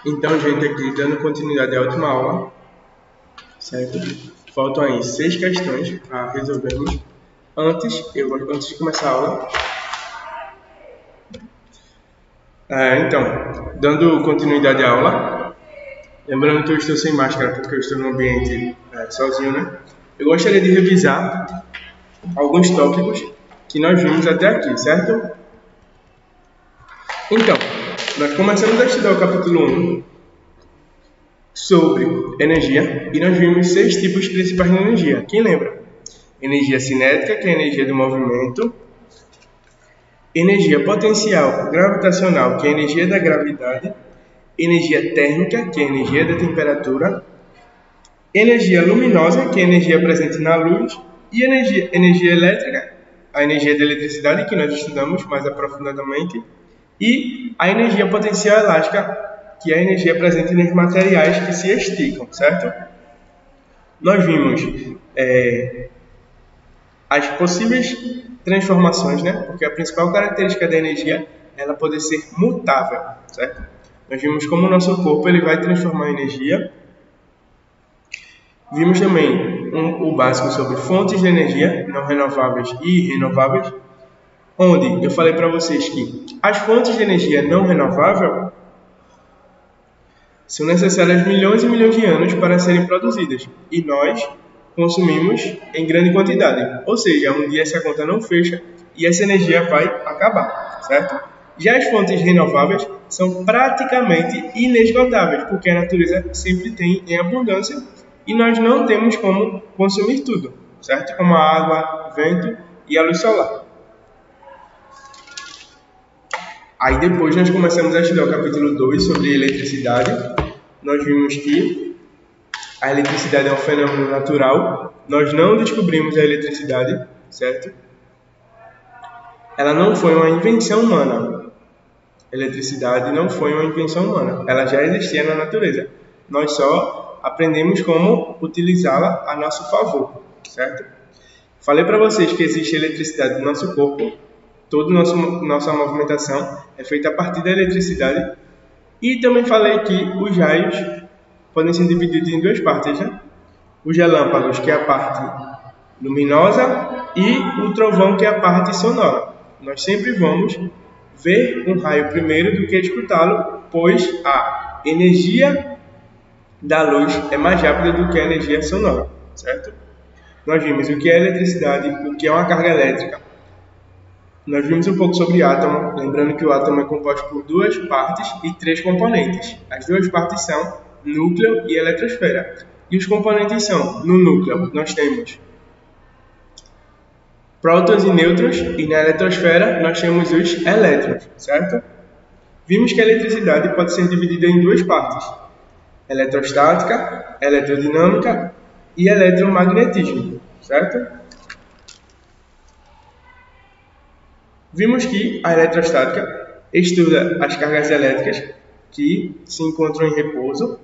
Então, gente, aqui dando continuidade à última aula, certo? Faltam aí 6 questões para resolvermos. Antes de começar a aula, então, dando continuidade à aula, lembrando que eu estou sem máscara porque eu estou no ambiente sozinho, né? Eu gostaria de revisar alguns tópicos que nós vimos até aqui, certo? Então, nós começamos a estudar o capítulo 1 sobre energia e nós vimos 6 tipos principais de energia. Quem lembra? Energia cinética, que é a energia do movimento. Energia potencial gravitacional, que é a energia da gravidade. Energia térmica, que é a energia da temperatura. Energia luminosa, que é a energia presente na luz. E energia elétrica, a energia da eletricidade, que nós estudamos mais aprofundadamente. E a energia potencial elástica, que é a energia presente nos materiais que se esticam, certo? Nós vimos as possíveis transformações, né? Porque a principal característica da energia é ela poder ser mutável, certo? Nós vimos como o nosso corpo ele vai transformar a energia. Vimos também o básico sobre fontes de energia não renováveis e renováveis, onde eu falei para vocês que as fontes de energia não renovável são necessárias milhões e milhões de anos para serem produzidas, e nós consumimos em grande quantidade. Ou seja, um dia essa conta não fecha e essa energia vai acabar, certo? Já as fontes renováveis são praticamente inesgotáveis, porque a natureza sempre tem em abundância e nós não temos como consumir tudo, certo? Como a água, vento e a luz solar. Aí depois nós começamos a estudar o capítulo 2 sobre eletricidade. Nós vimos que a eletricidade é um fenômeno natural. Nós não descobrimos a eletricidade, certo? Ela não foi uma invenção humana. A eletricidade não foi uma invenção humana. Ela já existia na natureza. Nós só aprendemos como utilizá-la a nosso favor, certo? Falei para vocês que existe eletricidade no nosso corpo. Toda nossa movimentação é feita a partir da eletricidade. E também falei que os raios podem ser divididos em duas partes, né? Os relâmpagos, que é a parte luminosa, e o trovão, que é a parte sonora. Nós sempre vamos ver um raio primeiro do que escutá-lo, pois a energia da luz é mais rápida do que a energia sonora, certo? Nós vimos o que é eletricidade, o que é uma carga elétrica. Nós vimos um pouco sobre átomo, lembrando que o átomo é composto por 2 partes e 3 componentes. As 2 partes são núcleo e eletrosfera. E os componentes são, no núcleo, nós temos prótons e nêutrons, e na eletrosfera nós temos os elétrons, certo? Vimos que a eletricidade pode ser dividida em 2 partes: eletrostática, eletrodinâmica e eletromagnetismo, certo? Vimos que a eletrostática estuda as cargas elétricas que se encontram em repouso.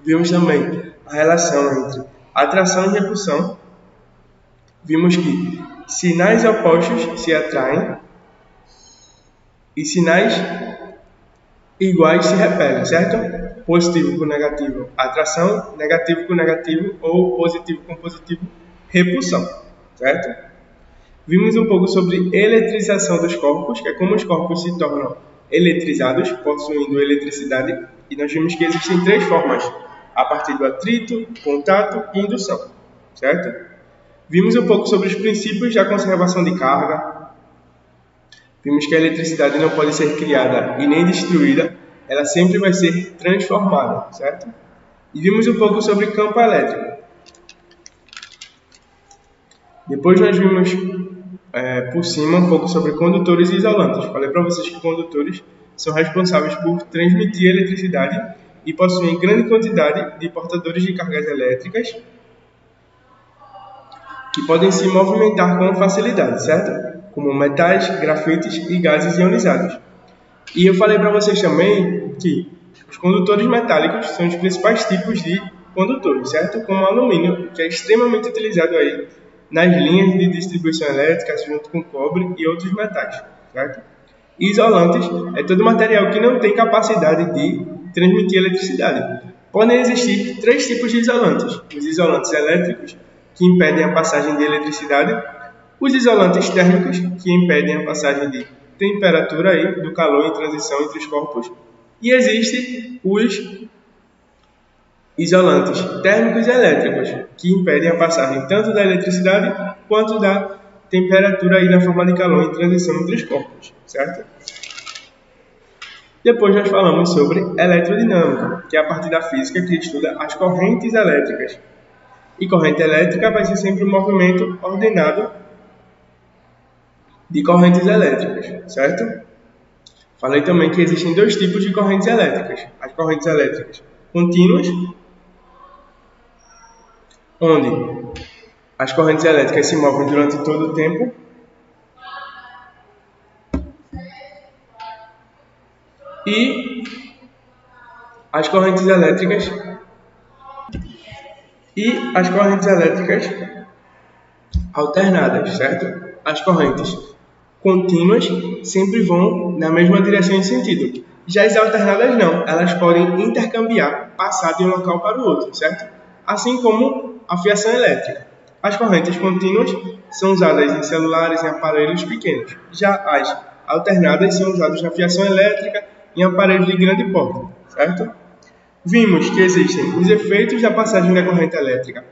Vimos também a relação entre atração e repulsão. Vimos que sinais opostos se atraem e sinais iguais se repelem, certo? Positivo com negativo, atração; negativo com negativo ou positivo com positivo, repulsão, certo? Vimos um pouco sobre eletrização dos corpos, que é como os corpos se tornam eletrizados, possuindo eletricidade, e nós vimos que existem 3 formas, a partir do atrito, contato e indução, certo? Vimos um pouco sobre os princípios da conservação de carga. Vimos que a eletricidade não pode ser criada e nem destruída, ela sempre vai ser transformada, certo? E vimos um pouco sobre campo elétrico. Depois nós vimos por cima um pouco sobre condutores e isolantes. Falei para vocês que condutores são responsáveis por transmitir eletricidade e possuem grande quantidade de portadores de cargas elétricas que podem se movimentar com facilidade, certo? Como metais, grafites e gases ionizados. E eu falei para vocês também que os condutores metálicos são os principais tipos de condutores, certo? Como o alumínio, que é extremamente utilizado aí nas linhas de distribuição elétrica, junto com cobre e outros metais, certo? Isolantes é todo material que não tem capacidade de transmitir eletricidade. Podem existir 3 tipos de isolantes: os isolantes elétricos, que impedem a passagem de eletricidade, os isolantes térmicos, que impedem a passagem de temperatura aí, do calor em transição entre os corpos, e existem os isolantes térmicos e elétricos, que impedem a passagem tanto da eletricidade quanto da temperatura aí na forma de calor em transição entre os corpos, certo? Depois nós falamos sobre eletrodinâmica, que é a parte da física que estuda as correntes elétricas. E corrente elétrica vai ser sempre um movimento ordenado de correntes elétricas, certo? Falei também que existem 2 tipos de correntes elétricas. As correntes elétricas contínuas, onde as correntes elétricas se movem durante todo o tempo, e as correntes elétricas alternadas, certo? As correntes contínuas sempre vão na mesma direção e sentido. Já as alternadas não, elas podem intercambiar, passar de um local para o outro, certo? Assim como a fiação elétrica. As correntes contínuas são usadas em celulares e em aparelhos pequenos. Já as alternadas são usadas na fiação elétrica em aparelhos de grande porte, certo? Vimos que existem os efeitos da passagem da corrente elétrica.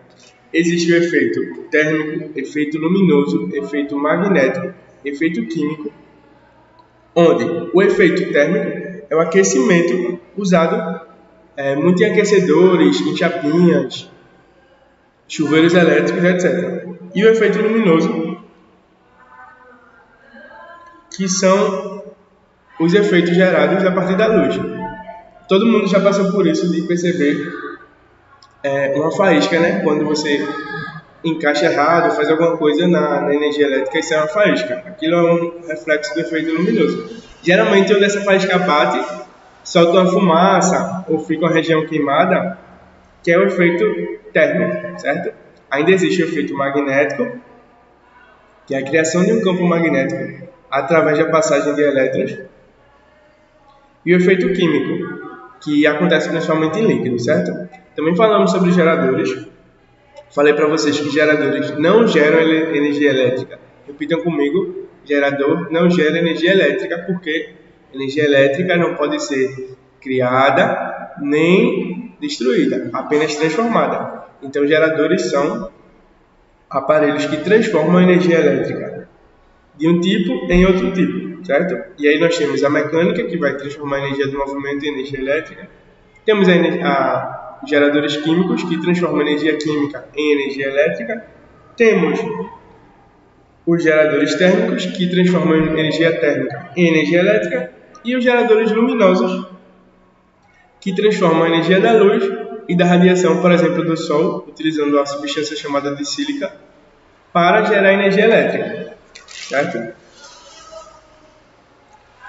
Existe o efeito térmico, efeito luminoso, efeito magnético, efeito químico, onde o efeito térmico é o aquecimento usado muito em aquecedores, em chapinhas, chuveiros elétricos, etc. E o efeito luminoso, que são os efeitos gerados a partir da luz. Todo mundo já passou por isso de perceber uma faísca, né? Quando você encaixa errado, faz alguma coisa na energia elétrica, isso é uma faísca. Aquilo é um reflexo do efeito luminoso. Geralmente, onde essa faísca bate, solta uma fumaça ou fica uma região queimada, que é o efeito térmico, certo? Ainda existe o efeito magnético, que é a criação de um campo magnético através da passagem de elétrons, e o efeito químico, que acontece principalmente em líquido, certo? Também falamos sobre geradores. Falei para vocês que geradores não geram energia elétrica. Repitam comigo: gerador não gera energia elétrica, porque energia elétrica não pode ser criada nem destruída, apenas transformada. Então, geradores são aparelhos que transformam a energia elétrica de um tipo em outro tipo, certo? E aí nós temos a mecânica, que vai transformar a energia do movimento em energia elétrica. Temos geradores químicos, que transformam energia química em energia elétrica. Temos os geradores térmicos, que transformam energia térmica em energia elétrica. E os geradores luminosos, que transformam a energia da luz e da radiação, por exemplo, do Sol, utilizando uma substância chamada de sílica, para gerar energia elétrica, certo?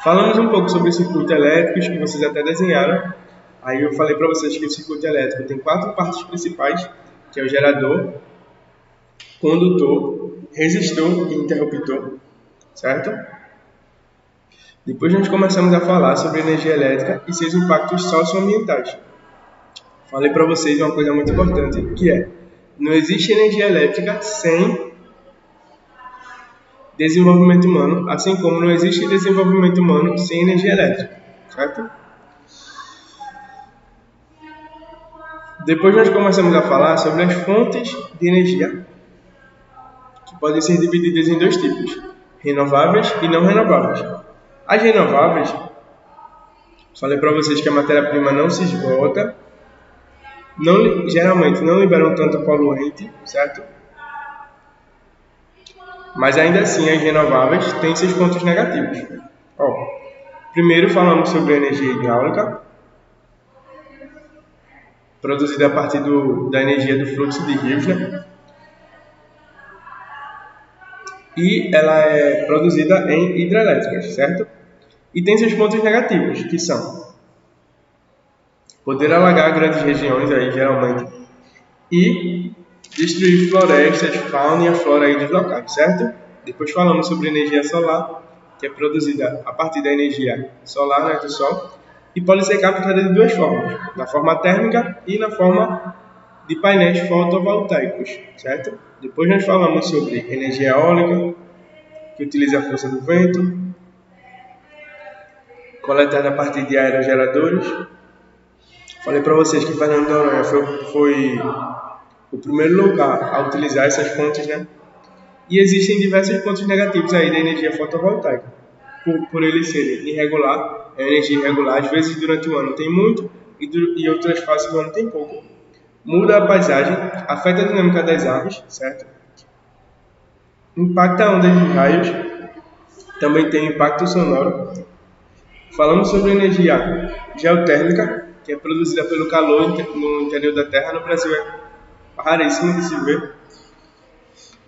Falamos um pouco sobre circuitos elétricos, que vocês até desenharam. Aí eu falei para vocês que o circuito elétrico tem 4 partes principais, que é o gerador, condutor, resistor e interruptor, certo? Depois nós começamos a falar sobre energia elétrica e seus impactos socioambientais. Falei para vocês uma coisa muito importante, que é: não existe energia elétrica sem desenvolvimento humano, assim como não existe desenvolvimento humano sem energia elétrica, certo? Depois nós começamos a falar sobre as fontes de energia, que podem ser divididas em 2 tipos: renováveis e não renováveis. As renováveis, falei para vocês que a matéria-prima não se esgota, geralmente não liberam tanto poluente, certo? Mas ainda assim as renováveis têm seus pontos negativos. Primeiro falamos sobre a energia hidráulica, produzida a partir da energia do fluxo de rios, né? E ela é produzida em hidrelétricas, certo? E tem seus pontos negativos, que são poder alagar grandes regiões, aí, geralmente, e destruir florestas, fauna e a flora aí dos locais, certo? Depois falamos sobre energia solar, que é produzida a partir da energia solar, né, do Sol, e pode ser captada de duas formas, na forma térmica e na forma de painéis fotovoltaicos, certo? Depois nós falamos sobre energia eólica, que utiliza a força do vento, coletada a partir de aerogeradores. Falei para vocês que Fernando de Noronha foi o primeiro lugar a utilizar essas fontes, né? E existem diversos pontos negativos aí da energia fotovoltaica. Por ele ser irregular, é energia irregular, às vezes durante o ano tem muito e outras fases do ano tem pouco. Muda a paisagem, afeta a dinâmica das aves, certo? Impacta ondas de raios, também tem impacto sonoro. Falamos sobre energia geotérmica, que é produzida pelo calor no interior da Terra. No Brasil é raríssimo de se ver.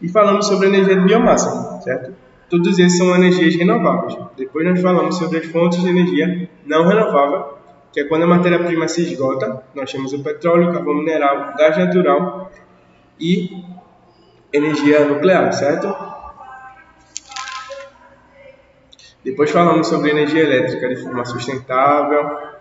E falamos sobre energia de biomassa, certo? Todos esses são energias renováveis. Depois nós falamos sobre as fontes de energia não renovável, que é quando a matéria-prima se esgota. Nós temos o petróleo, carvão mineral, gás natural e energia nuclear, certo? Depois falamos sobre energia elétrica de forma sustentável.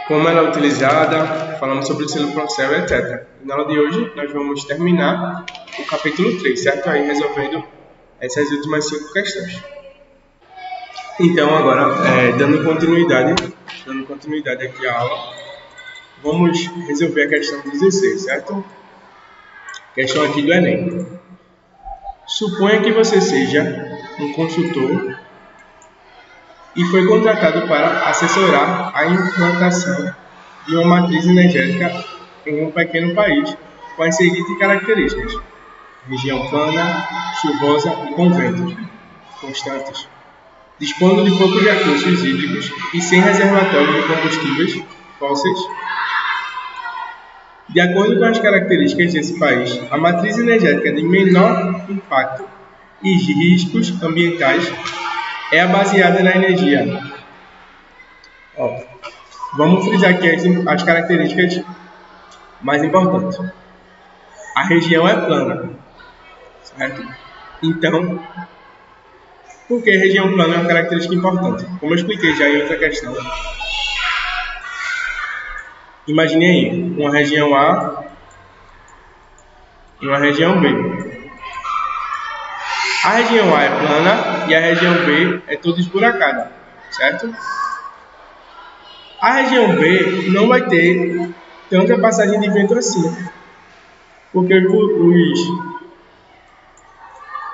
Como ela é utilizada, falamos sobre o selo Procel, etc. Na aula de hoje, nós vamos terminar o capítulo 3, certo? Aí resolvendo essas últimas 5 questões. Então, agora, dando continuidade aqui à aula, vamos resolver a questão 16, certo? Questão aqui do Enem. Suponha que você seja um consultor e foi contratado para assessorar a implantação de uma matriz energética em um pequeno país com as seguintes características: região plana, chuvosa e com ventos constantes, dispondo de poucos recursos hídricos e sem reservatório de combustíveis fósseis. De acordo com as características desse país, a matriz energética de menor impacto e riscos ambientais é a baseada na energia. Vamos frisar aqui as características mais importantes. A região é plana, certo? Então, por que a região plana é uma característica importante? Como eu expliquei já em outra questão, imagine aí uma região A e uma região B. A região A é plana e a região B é toda esburacada, certo? A região B não vai ter tanta passagem de vento assim, porque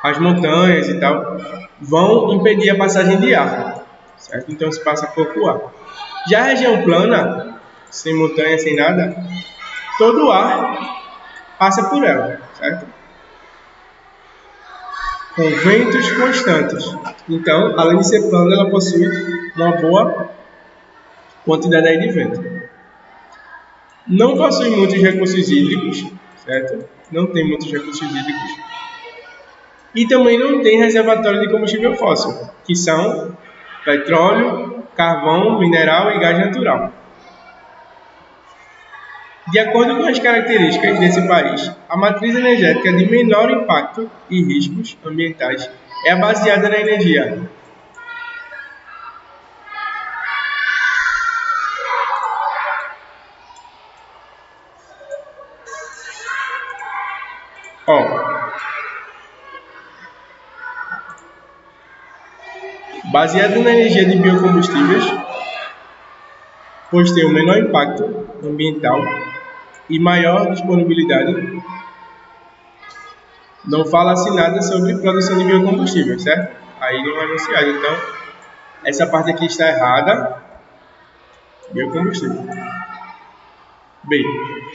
as montanhas e tal vão impedir a passagem de ar, certo? Então se passa pouco ar. Já a região plana, sem montanha, sem nada, todo o ar passa por ela, certo? Com ventos constantes. Então, além de ser plana, ela possui uma boa quantidade aí de vento. Não possui muitos recursos hídricos, certo? Não tem muitos recursos hídricos. E também não tem reservatório de combustível fóssil, que são petróleo, carvão, mineral e gás natural. De acordo com as características desse país, a matriz energética de menor impacto e riscos ambientais é baseada na energia. Baseado na energia de biocombustíveis, pois tem o menor impacto ambiental e maior disponibilidade. Não fala-se nada sobre produção de biocombustíveis, certo? Aí não é anunciado. Então, essa parte aqui está errada. Biocombustível. B.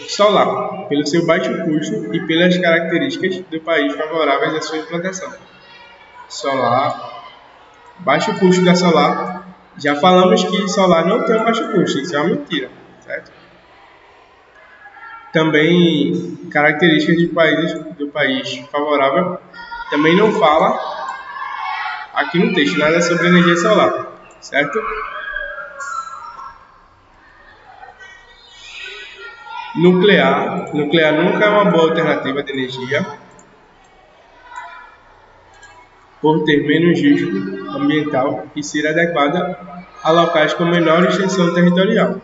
Solar, pelo seu baixo custo e pelas características do país favoráveis à sua implantação. Solar. Baixo custo da solar. Já falamos que solar não tem um baixo custo, isso é uma mentira, certo? Também características do país favorável. Também não fala aqui no texto nada sobre energia solar, certo? Nuclear nunca é uma boa alternativa de energia, por ter menos risco ambiental e ser adequada a locais com menor extensão territorial.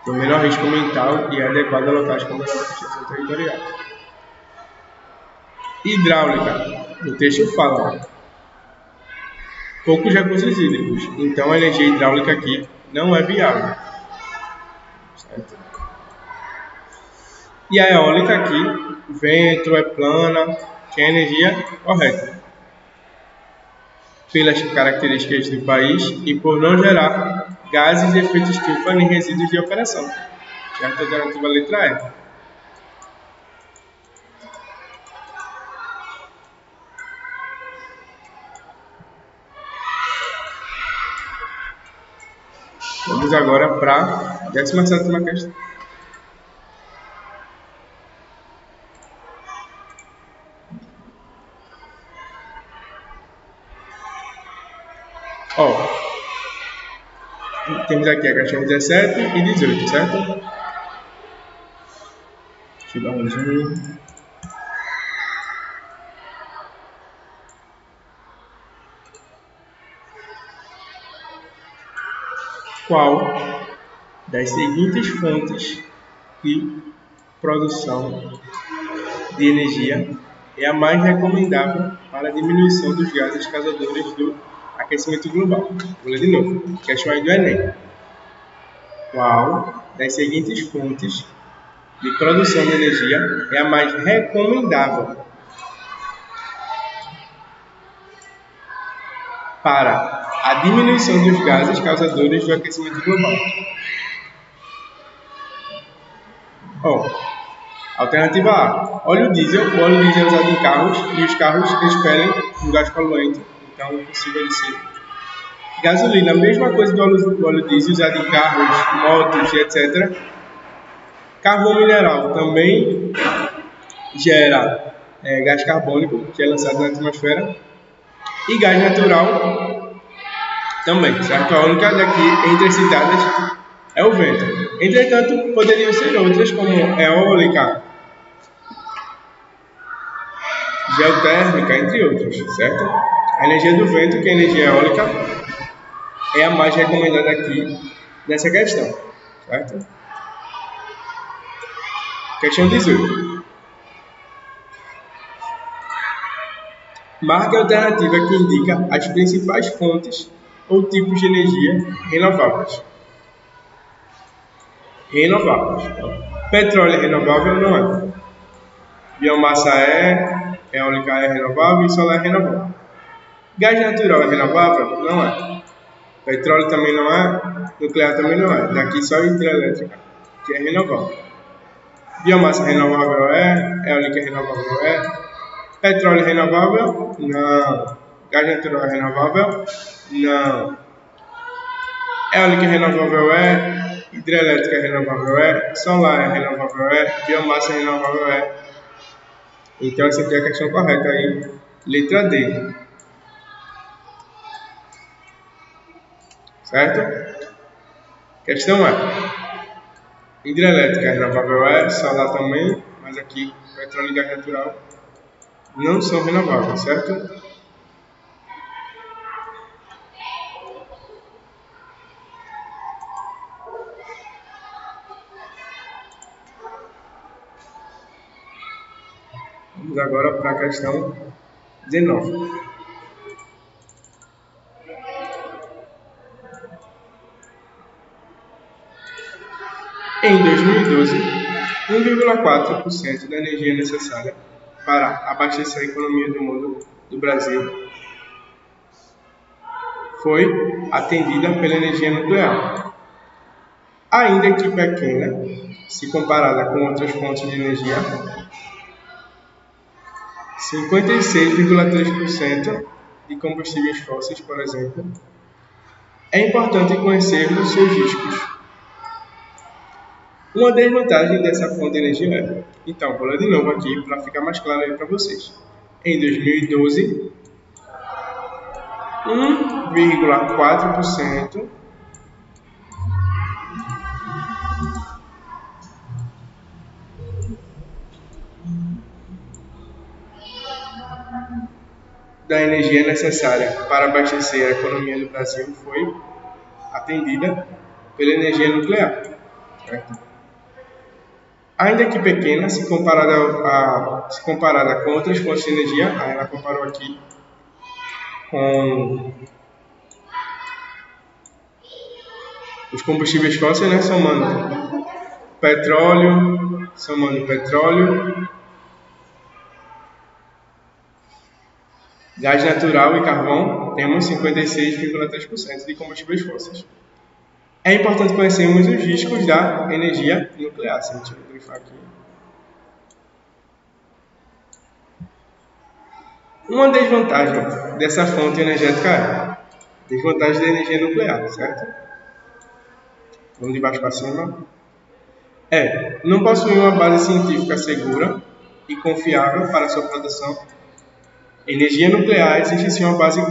Tem menor risco ambiental e é adequada a locais com menor extensão territorial. Hidráulica. O texto fala poucos recursos hídricos, então a energia hidráulica aqui não é viável. Certo? E a eólica aqui, vento, é plana, que é a energia correta. Pelas características do país e por não gerar gases de efeito estufa nem resíduos de operação. Certo? Alternativa letra E. Vamos agora para a 17ª questão. Temos aqui a questão 17 e 18, certo? Deixa eu dar um zoom. Qual das seguintes fontes de produção de energia é a mais recomendável para a diminuição dos gases causadores do aquecimento global? Vou ler de novo. Questão aí do Enem. Qual das seguintes fontes de produção de energia é a mais recomendável para a diminuição dos gases causadores do aquecimento global? Alternativa A. Óleo diesel. O óleo diesel é usado em carros e os carros expelem um gás poluente, então é possível de ser. Gasolina, a mesma coisa do óleo diesel usado em carros, motos, etc. Carvão mineral também gera gás carbônico, que é lançado na atmosfera. E gás natural também, certo? A única daqui entre as citadas é o vento. Entretanto, poderiam ser outras, como eólica, geotérmica, entre outros, certo? A energia do vento, que é a energia eólica, é a mais recomendada aqui nessa questão, certo? Questão 18. Marque a alternativa que indica as principais fontes ou tipos de energia renováveis. Petróleo é renovável? Não é. Biomassa eólica é renovável e solar é renovável. Gás natural é renovável? Não é. Petróleo também não é. Nuclear também não é. Daqui só hidrelétrica, que é renovável. Biomassa renovável é. Eólica renovável é. Petróleo renovável? Não. Gás natural é renovável? Não. Eólica renovável é. Hidrelétrica renovável é. Solar é renovável é. Biomassa renovável é. Então essa aqui é a questão correta aí. Letra D. Certo? Questão é. Hidrelétrica renovável é. Solar também. Mas aqui petróleo e gás natural não são renováveis, certo? Vamos agora para a questão 19. Em 2012, 1,4% da energia necessária para abastecer a economia do mundo do Brasil foi atendida pela energia nuclear. Ainda que pequena, se comparada com outras fontes de energia, 56,3% de combustíveis fósseis, por exemplo, é importante conhecermos seus riscos. Uma desvantagem dessa fonte de energia é... Então, vou ler de novo aqui para ficar mais claro aí para vocês. Em 2012, 1,4% da energia necessária para abastecer a economia do Brasil foi atendida pela energia nuclear, certo? Ainda que pequena, se comparada com outras fontes de energia, ela comparou aqui com os combustíveis fósseis, né, somando petróleo, gás natural e carvão, temos 56,3% de combustíveis fósseis. É importante conhecermos os riscos da energia nuclear. Se a gente grifar aqui. Uma desvantagem dessa fonte energética é desvantagem da energia nuclear, certo? Vamos de baixo para cima. Não possui uma base científica segura e confiável para sua produção. Energia nuclear existe sim uma base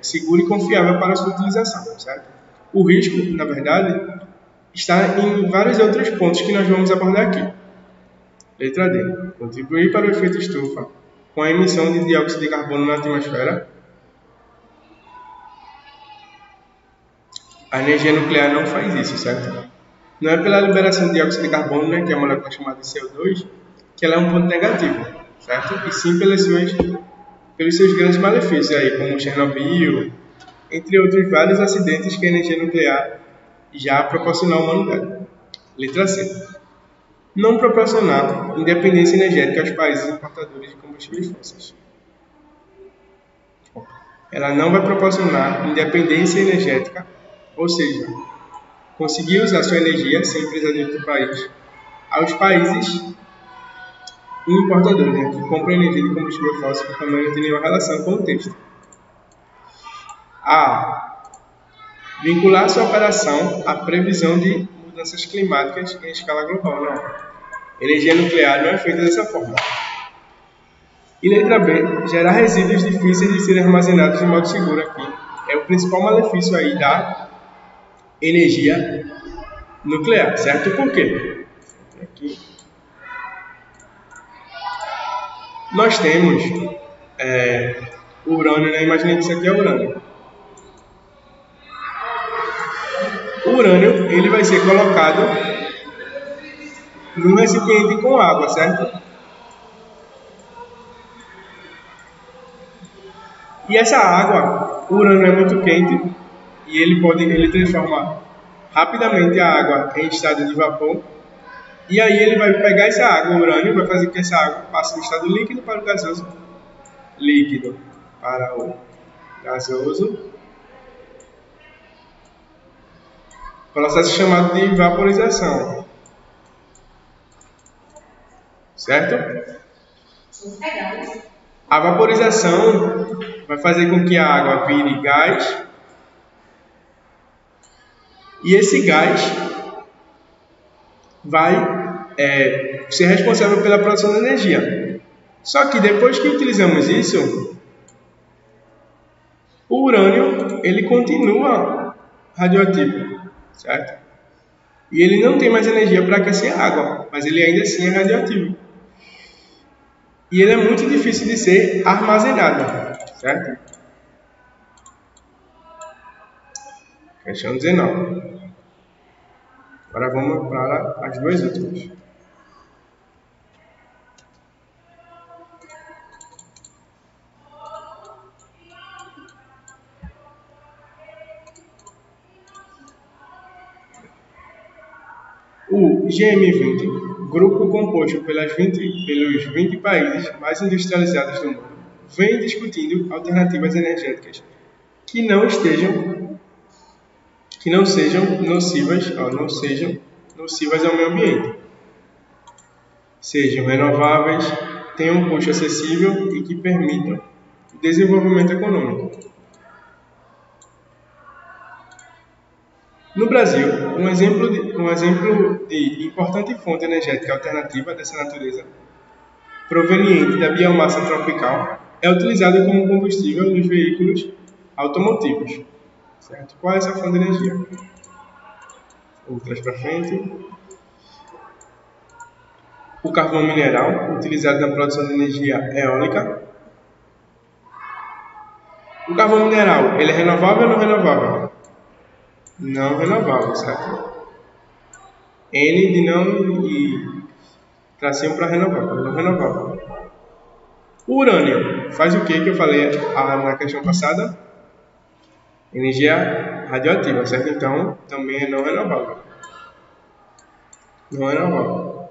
segura e confiável para sua utilização, certo? O risco, na verdade, está em vários outros pontos que nós vamos abordar aqui. Letra D. Contribuir para o efeito estufa com a emissão de dióxido de carbono na atmosfera. A energia nuclear não faz isso, certo? Não é pela liberação de dióxido de carbono, né, que é a molécula chamada de CO2, que ela é um ponto negativo, certo? E sim pelos seus grandes malefícios, aí, como Chernobyl, entre outros vários acidentes que a energia nuclear já proporcionou à humanidade. Letra C. Não proporcionar independência energética aos países importadores de combustíveis fósseis. Ela não vai proporcionar independência energética, ou seja, conseguir usar sua energia sem precisar de outro país, aos países importadores, né, que compram energia de combustível fóssil, que também não tem nenhuma relação com o texto. A. Vincular sua operação à previsão de mudanças climáticas em escala global. Não. Energia nuclear não é feita dessa forma. E letra B. Gerar resíduos difíceis de serem armazenados de modo seguro aqui. É o principal malefício aí da energia nuclear, certo? Por quê? Aqui. Nós temos urânio, né? Imagina que isso aqui é urânio. O urânio ele vai ser colocado num recipiente com água, certo? E essa água, o urânio é muito quente e ele transforma rapidamente a água em estado de vapor. E aí ele vai pegar essa água, o urânio, vai fazer que essa água passe do estado líquido para o gasoso. Líquido para o gasoso. Processo chamado de vaporização. Certo? A vaporização vai fazer com que a água vire gás. E esse gás vai ser responsável pela produção de energia. Só que depois que utilizamos isso, o urânio ele continua radioativo, certo? E ele não tem mais energia para aquecer a água, mas ele ainda assim é radioativo. E ele é muito difícil de ser armazenado, certo? Questão 19. Agora vamos para as duas últimas. O GM20, grupo composto pelos 20 países mais industrializados do mundo, vem discutindo alternativas energéticas que não sejam nocivas ao meio ambiente, sejam renováveis, tenham um custo acessível e que permitam o desenvolvimento econômico. No Brasil, um exemplo de importante fonte energética alternativa dessa natureza, proveniente da biomassa tropical, é utilizado como combustível nos veículos automotivos. Certo? Qual é essa fonte de energia? Outras para frente. O carvão mineral, utilizado na produção de energia eólica. O carvão mineral, ele é renovável ou não renovável? Não renovável, certo? N de não e tracinho para renovável, não renovável. O urânio faz o que eu falei na questão passada? Energia radioativa, certo? Então, também é não renovável. Não renovável.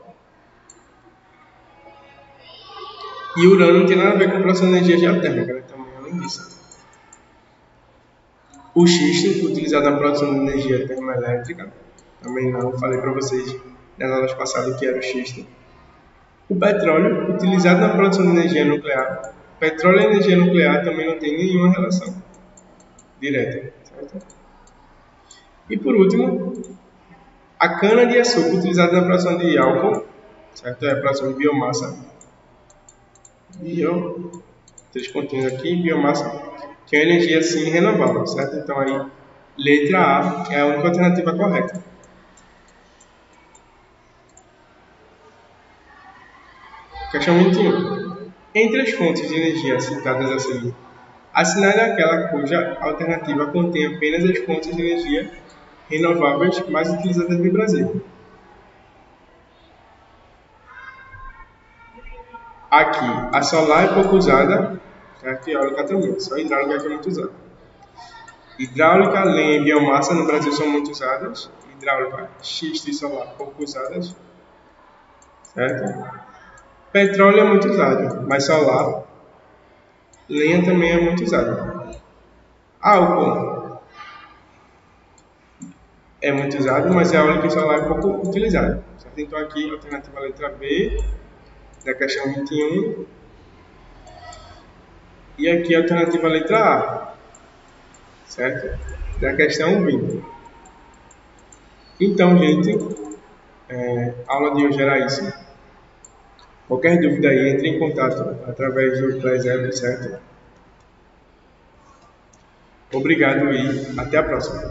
E o urânio não tem nada a ver com produção de energia geotérmica, né? Também além disso. O xisto, utilizado na produção de energia termoelétrica, também não, falei para vocês nas aulas passadas que era o xisto. O petróleo, utilizado na produção de energia nuclear. Petróleo e energia nuclear também não tem nenhuma relação direta, certo? E por último, a cana-de-açúcar, utilizada na produção de álcool, certo? É a produção de biomassa. Três pontinhos aqui, biomassa, que é energia sim renovável, certo? Então aí, letra A é a única alternativa correta. Questão 21. Entre as fontes de energia citadas a seguir, assinale aquela cuja alternativa contém apenas as fontes de energia renováveis mais utilizadas no Brasil. Aqui, a solar é pouco usada, certo? E a eólica também, só a hidráulica que é muito usada. Hidráulica, lenha e biomassa no Brasil são muito usadas. Hidráulica, xisto e solar pouco usadas, certo? Petróleo é muito usado, mas solar, lenha também é muito usada. Álcool é muito usado, mas a eólica e solar é pouco utilizado. Certo? Então aqui, alternativa letra B, da questão 21. E aqui a alternativa letra A, certo? Da questão 20. Então, gente, a aula de hoje era isso. Qualquer dúvida aí, entre em contato através do Class, certo? Obrigado e até a próxima.